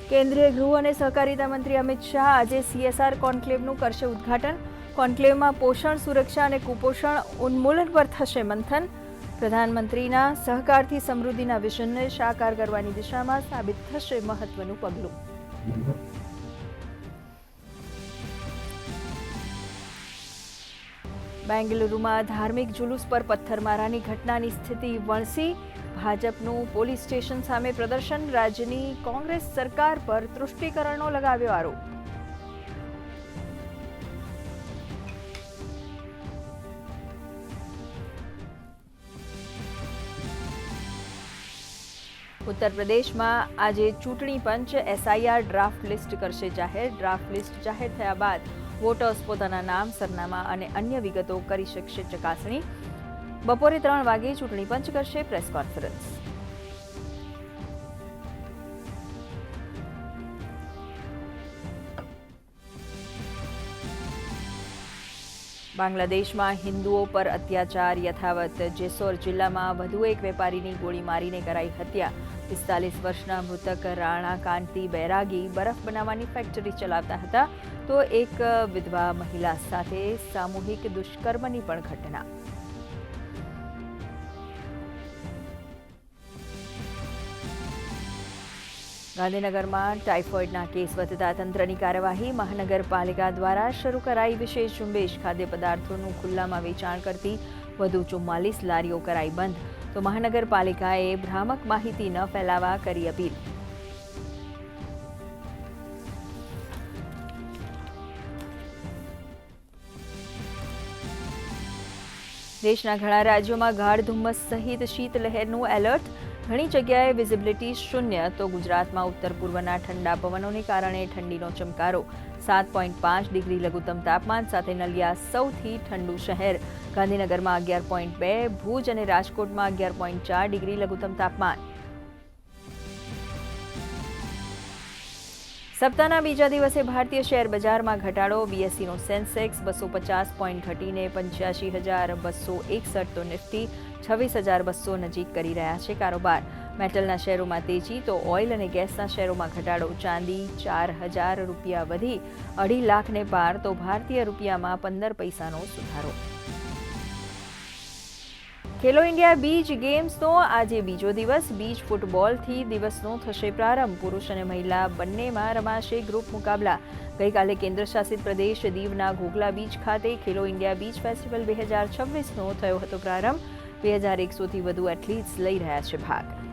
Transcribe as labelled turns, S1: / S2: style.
S1: કેન્દ્રીય ગૃહ અને સહકારિતા મંત્રી અમિત શાહ આજે CSR કોન્ક્લેવનું કરશે ઉદ્ઘાટન. કોન્ક્લેવમાં પોષણ, સુરક્ષા અને કુપોષણ ઉન્મૂલન પર થશે મંથન. પ્રધાનમંત્રીના સહકારથી સમૃદ્ધિના વિઝનને સાકાર કરવાની દિશામાં સાબિત થશે મહત્વનું પગલું. બેંગલુરુમાં ધાર્મિક જુલુસ પર પથ્થરમારાની ઘટનાની સ્થિતિ વણસી. ભાજપનું પોલીસ સ્ટેશન સામે પ્રદર્શન. રાજ્યની કોંગ્રેસ સરકાર પર તૃષ્ટિકરણનો લગાવ્યો આરોપ. ઉત્તર પ્રદેશમાં આજે ચૂંટણી પંચ SIR ડ્રાફ્ટ લિસ્ટ કરશે જાહેર. ડ્રાફ્ટ લિસ્ટ જાહેર થયા બાદ વોટર્સ પોતાના નામ, સરનામા અને અન્ય વિગતો કરી શકશે ચકાસણી. બપોરે 3 વાગે ચૂંટણી પંચ કરશે પ્રેસ કોન્ફરન્સ. બાંગ્લાદેશમાં હિન્દુઓ પર અત્યાચાર યથાવત. જેસોર જિલ્લામાં વધુ એક વેપારીની ગોળી મારીને કરાઈ હત્યા. 45 વર્ષના મૃતક રાણા કાંતિ બૈરાગી બરફ બનાવવાની ફેક્ટરી ચલાવતા હતા, તો એક વિધવા મહિલા સાથે સામૂહિક દુષ્કર્મની પણ ઘટના. ગાંધીનગરમાં ટાઇફોઇડના કેસ વધતા તંત્રની કાર્યવાહી. મહાનગરપાલિકા દ્વારા શરૂ કરાઈ વિશેષ ઝુંબેશ. ખાદ્ય પદાર્થોનું ખુલ્લામાં વેચાણ કરતી વધુ 44 લારીઓ કરાઈ બંધ. તો મહાનગરપાલિકાએ ભ્રામક માહિતી ન ફેલાવવા કરી અપીલ. દેશના ઘણા રાજ્યોમાં ગાઢ ધુમ્મસ સહિત શીતલહેરનું એલર્ટ. ઘણી જગ્યાએ વિઝિબિલિટી શૂન્ય. તો ગુજરાતમાં ઉત્તર પૂર્વના ઠંડા પવનોને કારણે ઠંડીનો ચમકારો. 7.5 ડિગ્રી લઘુત્તમ તાપમાન સાથે નલિયા સૌથી ઠંડુ શહેર. ગાંધીનગરમાં 11.2, ભુજ અને રાજકોટમાં 11.4 ડિગ્રી લઘુત્તમ તાપમાન. સપ્તાહના બીજા દિવસે ભારતીય શેર બજારમાં ઘટાડો. BSEનો સેન્સેક્સ 250 પોઈન્ટ ઘટીને 85,261, તો નિફ્ટી 26,200 નજીક કરી રહ્યા છે કારોબાર. મેટલના શેરોમાં તેજી, તો ઓઇલ અને ગેસના શેરોમાં ઘટાડો. ચાંદી 4,000 રૂપિયા વધી 2.5 લાખને પાર, તો ભારતીય રૂપિયામાં 15 પૈસાનો સુધારો. ખેલો ઇન્ડિયા બીચ ગેમ્સનો આજે બીજો દિવસ. બીચ ફૂટબોલથી દિવસનો થશે પ્રારંભ. પુરુષ અને મહિલા બંનેમાં રમાશે ગ્રુપ મુકાબલા. ગઈકાલે કેન્દ્રશાસિત પ્રદેશ દીવના ઘોઘલા બીચ ખાતે ખેલો ઇન્ડિયા બીચ ફેસ્ટિવલ 2026નો થયો હતો પ્રારંભ. 2100થી વધુ એથ્લીટ્સ લઈ રહ્યા છે ભાગ.